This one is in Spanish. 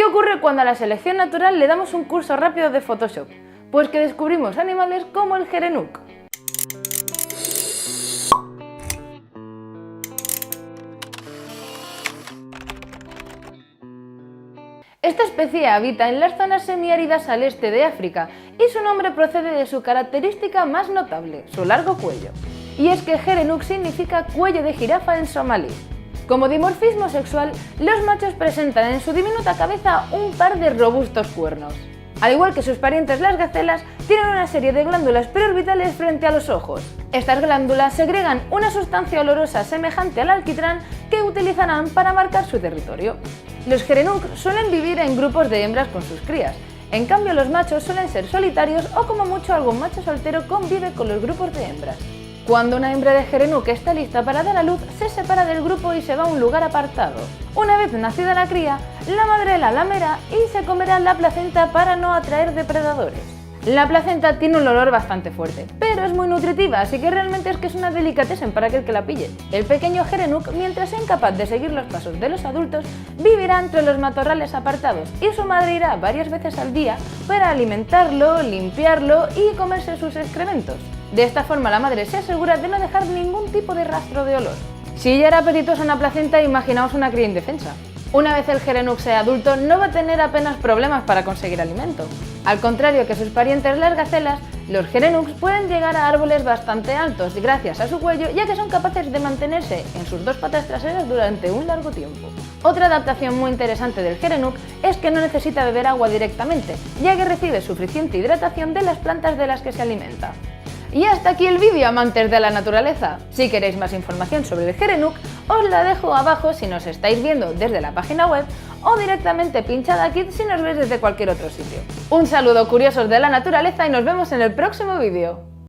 ocurre cuando a la selección natural le damos un curso rápido de Photoshop? Pues que descubrimos animales como el gerenuk. Esta especie habita en las zonas semiáridas al este de África y su nombre procede de su característica más notable, su largo cuello. Y es que gerenuk significa cuello de jirafa en somalí. Como dimorfismo sexual, los machos presentan en su diminuta cabeza un par de robustos cuernos. Al igual que sus parientes las gacelas, tienen una serie de glándulas preorbitales frente a los ojos. Estas glándulas segregan una sustancia olorosa semejante al alquitrán que utilizarán para marcar su territorio. Los gerenuk suelen vivir en grupos de hembras con sus crías. En cambio, los machos suelen ser solitarios o como mucho algún macho soltero convive con los grupos de hembras. Cuando una hembra de gerenuk está lista para dar a luz, se separa del grupo y se va a un lugar apartado. Una vez nacida la cría, la madre la lamerá y se comerá la placenta para no atraer depredadores. La placenta tiene un olor bastante fuerte, pero es muy nutritiva, así que realmente es una delicatessen para aquel que la pille. El pequeño gerenuk, mientras sea incapaz de seguir los pasos de los adultos, vivirá entre los matorrales apartados y su madre irá varias veces al día para alimentarlo, limpiarlo y comerse sus excrementos. De esta forma la madre se asegura de no dejar ningún tipo de rastro de olor. Si ya era apetitosa una placenta, imaginaos una cría indefensa. Una vez el gerenuk sea adulto, no va a tener apenas problemas para conseguir alimento. Al contrario que sus parientes las gacelas, los gerenuks pueden llegar a árboles bastante altos gracias a su cuello, ya que son capaces de mantenerse en sus dos patas traseras durante un largo tiempo. Otra adaptación muy interesante del gerenuk es que no necesita beber agua directamente, ya que recibe suficiente hidratación de las plantas de las que se alimenta. Y hasta aquí el vídeo, amantes de la naturaleza. Si queréis más información sobre el gerenuk, os la dejo abajo si nos estáis viendo desde la página web o directamente pinchada aquí si nos veis desde cualquier otro sitio. Un saludo, curiosos de la naturaleza, y nos vemos en el próximo vídeo.